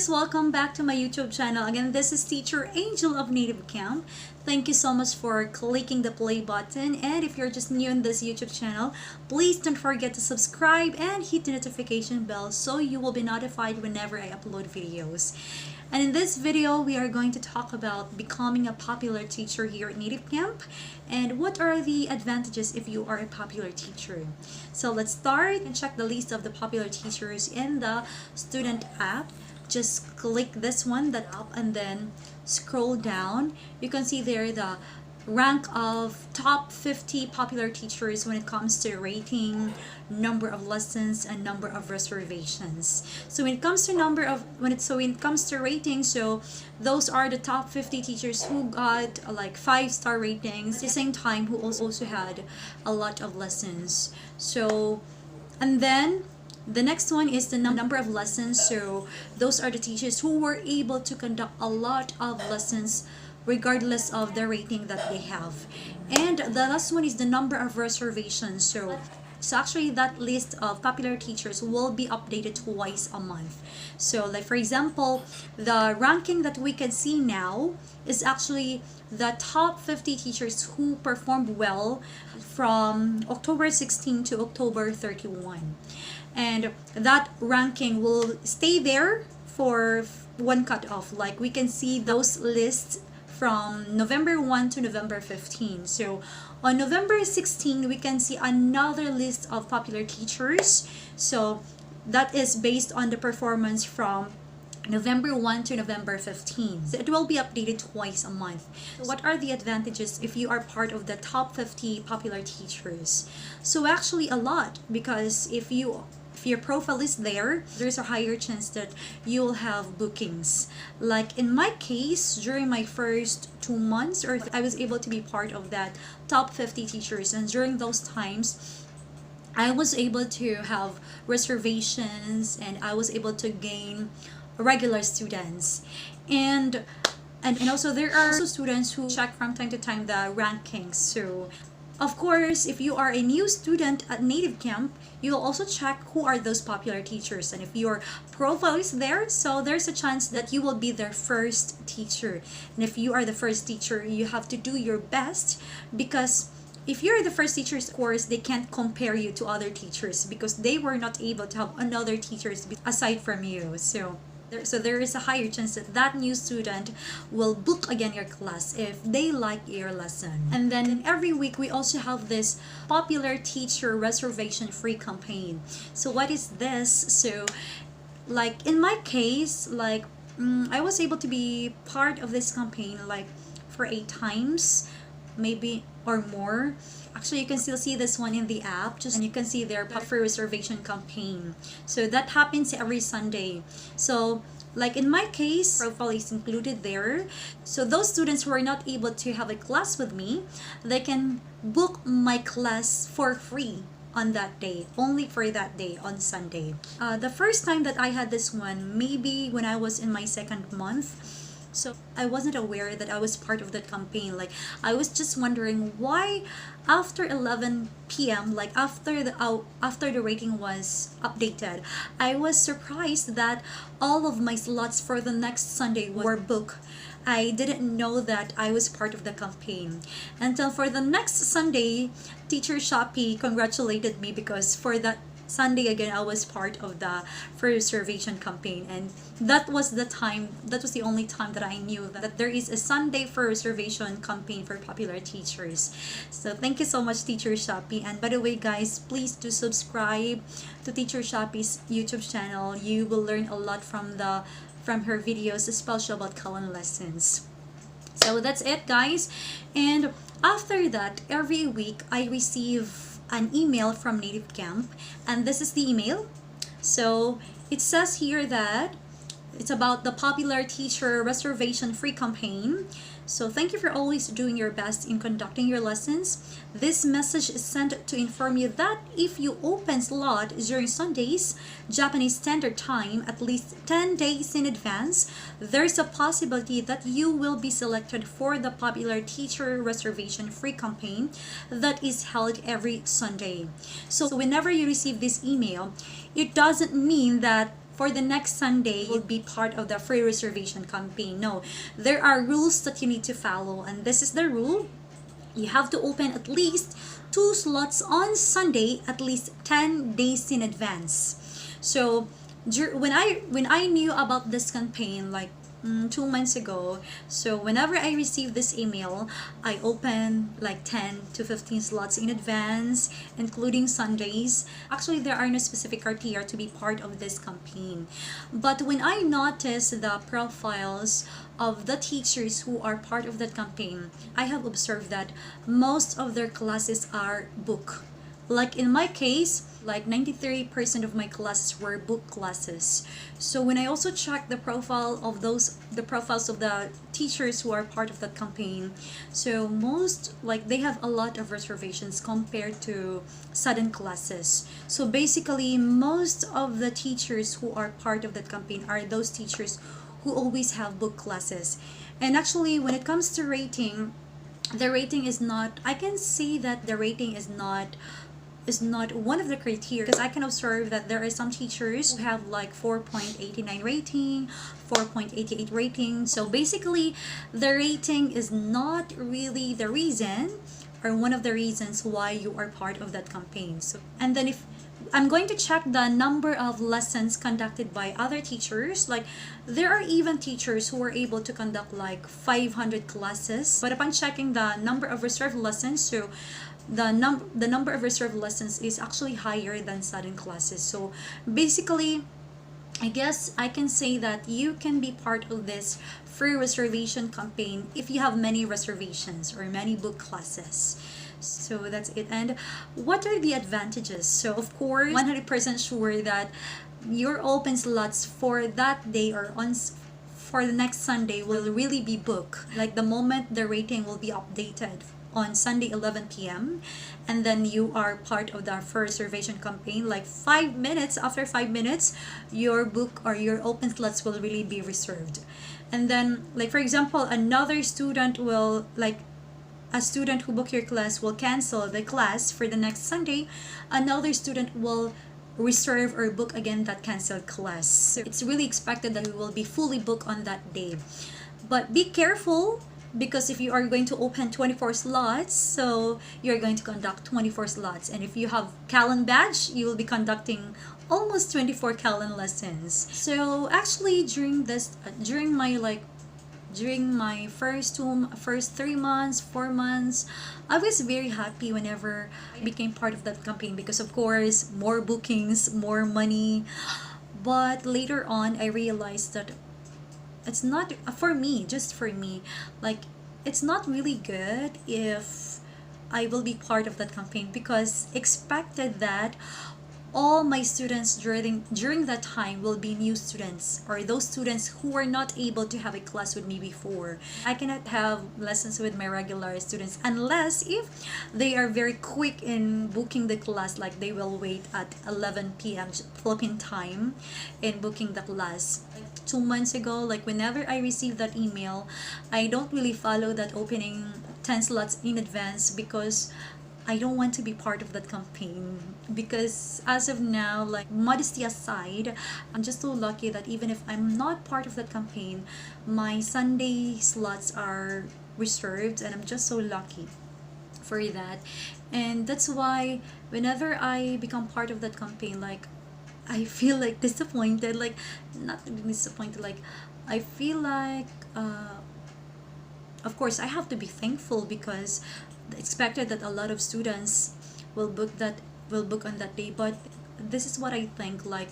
guys, welcome back to my YouTube channel. Again, this is Teacher Angel of Native Camp. Thank you so much for clicking the play button, and if you're just new in this YouTube channel, please don't forget to subscribe and hit the notification bell so you will be notified whenever I upload videos. And in this video, we are going to talk about becoming a popular teacher here at Native Camp and what are the advantages if you are a popular teacher. So let's start and check the list of the popular teachers in the student app. Just click this one, that up, and then scroll down. You can see there the rank of top 50 popular teachers when it comes to rating, number of lessons, and number of reservations. So when it comes to rating, so those are the top 50 teachers who got like 5-star ratings at the same time, who also had a lot of lessons. So, and then the next one is the number of lessons. So those are the teachers who were able to conduct a lot of lessons regardless of the rating that they have. And the last one is the number of reservations. So actually that list of popular teachers will be updated twice a month. So like for example, the ranking that we can see now is actually the top 50 teachers who performed well from October 16 to October 31. And that ranking will stay there for one cutoff. Like we can see those lists from November 1 to November 15. So on November 16, we can see another list of popular teachers. So that is based on the performance from November 1 to November 15. So it will be updated twice a month. So what are the advantages if you are part of the top 50 popular teachers? So actually a lot, because if your profile is there, there's a higher chance that you'll have bookings. Like in my case, during my first 2 months, I was able to be part of that top 50 teachers, and during those times I was able to have reservations and I was able to gain regular students. And also there are also students who check from time to time the rankings. So of course, if you are a new student at Native Camp, you'll also check who are those popular teachers. And if your profile is there, so there's a chance that you will be their first teacher. And if you are the first teacher, you have to do your best, because if you're the first teachers, of course, they can't compare you to other teachers because they were not able to have another teachers aside from you. So there is a higher chance that that new student will book again your class if they like your lesson. And then every week we also have this popular teacher reservation free campaign. So what is this? So like in my case, like I was able to be part of this campaign like for 8 times maybe or more. Actually, you can still see this one in the app, and you can see their free reservation campaign. So that happens every Sunday. So like in my case, profile is included there. So those students who are not able to have a class with me, they can book my class for free on that day, only for that day on Sunday. The first time that I had this one, maybe when I was in my 2nd month. So I wasn't aware that I was part of that campaign. Like I was just wondering why after 11 p.m., like after the rating was updated, I was surprised that all of my slots for the next Sunday were booked. I didn't know that I was part of the campaign until for the next Sunday, Teacher Shopee congratulated me because for that Sunday again I was part of the free reservation campaign, and that was the only time that I knew that there is a Sunday free reservation campaign for popular teachers. So thank you so much, Teacher Shopee. And by the way guys, please do subscribe to Teacher Shopee's YouTube channel. You will learn a lot from her videos, especially about Kalan lessons. So that's it guys, and after that every week I receive an email from Native Camp, and this is the email. So it says here that it's about the popular teacher reservation free campaign. So thank you for always doing your best in conducting your lessons. This message is sent to inform you that if you open slot during Sundays, Japanese Standard Time, at least 10 days in advance, there's a possibility that you will be selected for the popular teacher reservation free campaign that is held every Sunday. So whenever you receive this email, it doesn't mean that for the next Sunday you'll be part of the free reservation campaign. No, there are rules that you need to follow, and this is the rule. You have to open at least 2 slots on Sunday at least 10 days in advance. So when I knew about this campaign, like 2 months ago, so whenever I receive this email, I open like 10 to 15 slots in advance, including Sundays. Actually, there are no specific criteria to be part of this campaign, but when I noticed the profiles of the teachers who are part of that campaign, I have observed that most of their classes are book. Like in my case, like 93% of my classes were book classes. So when I also checked the profiles of the teachers who are part of that campaign, so most, like, they have a lot of reservations compared to sudden classes. So basically, most of the teachers who are part of that campaign are those teachers who always have book classes. And actually, when it comes to rating, the rating is not, I can say that the rating is not one of the criteria, because I can observe that there are some teachers who have like 4.89 rating, 4.88 rating. So basically, the rating is not really the reason or one of the reasons why you are part of that campaign. So, and then if I'm going to check the number of lessons conducted by other teachers, like there are even teachers who are able to conduct like 500 classes, but upon checking the number of reserved lessons, so the number of reserved lessons is actually higher than sudden classes. So basically, I guess I can say that you can be part of this free reservation campaign if you have many reservations or many book classes. So that's it. And what are the advantages? So of course, 100% sure that your open slots for that day or on for the next Sunday will really be booked. Like the moment the rating will be updated on Sunday 11 p.m. and then you are part of the first reservation campaign, like 5 minutes, after 5 minutes, your book or your open slots will really be reserved. And then, like for example, another student will, like a student who booked your class will cancel the class for the next Sunday, another student will reserve or book again that canceled class. So it's really expected that you will be fully booked on that day. But be careful, because if you are going to open 24 slots, so you're going to conduct 24 slots. And if you have Callan badge, you will be conducting almost 24 Callan lessons. So actually during my first 3 months, 4 months, I was very happy whenever I became part of that campaign, because of course, more bookings, more money. But later on, I realized that it's not for me, just for me, like it's not really good if I will be part of that campaign, because expected that all my students during that time will be new students, or those students who were not able to have a class with me before. I cannot have lessons with my regular students unless if they are very quick in booking the class, like they will wait at 11 p.m. Philippine time in booking the class. 2 months ago, like whenever I receive that email, I don't really follow that opening 10 slots in advance, because I don't want to be part of that campaign. Because as of now, like modesty aside, I'm just so lucky that even if I'm not part of that campaign, my Sunday slots are reserved, and I'm just so lucky for that. And that's why whenever I become part of that campaign, like I feel like disappointed, like not really disappointed, like I feel like of course I have to be thankful, because expected that a lot of students will book on that day. But this is what I think, like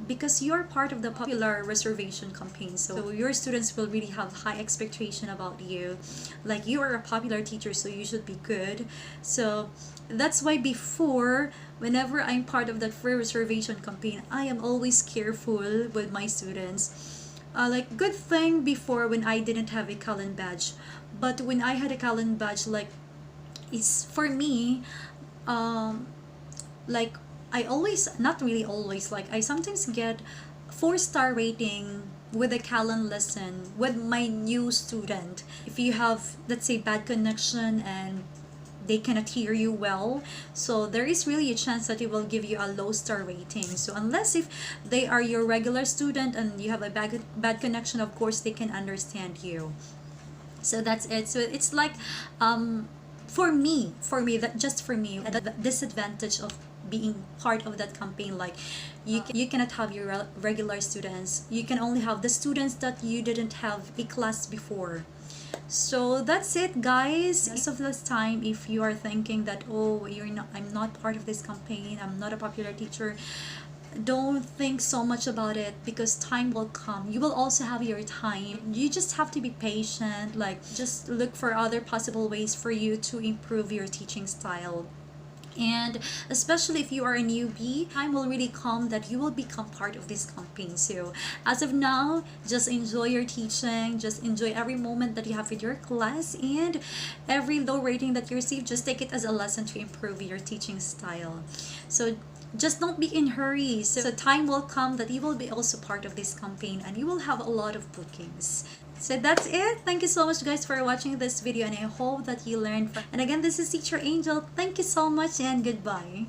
because you're part of the popular reservation campaign, so your students will really have high expectation about you, like you are a popular teacher, so you should be good. So that's why before, whenever I'm part of that free reservation campaign, I am always careful with my students. Like good thing before when I didn't have a Callan badge, but when I had a Callan badge, like it's for me, like I always, not really always, like I sometimes get 4-star rating with a Callan lesson with my new student. If you have, let's say, bad connection and they cannot hear you well, so there is really a chance that it will give you a low star rating. So unless if they are your regular student and you have a bad connection, of course they can understand you. So that's it. So it's like, for me, that just for me, the disadvantage of being part of that campaign, like you cannot have your regular students, you can only have the students that you didn't have a class before. So that's it, guys. Most of this time, if you are thinking that, oh, I'm not part of this campaign, I'm not a popular teacher, don't think so much about it, because time will come. You will also have your time. You just have to be patient, like just look for other possible ways for you to improve your teaching style. And especially if you are a newbie, time will really come that you will become part of this campaign. So as of now, just enjoy your teaching, just enjoy every moment that you have with your class, and every low rating that you receive, just take it as a lesson to improve your teaching style. So just don't be in hurry. So time will come that you will be also part of this campaign and you will have a lot of bookings. So that's it. Thank you so much, guys, for watching this video, and I hope that you learned. And again, this is Teacher Angel. Thank you so much and goodbye.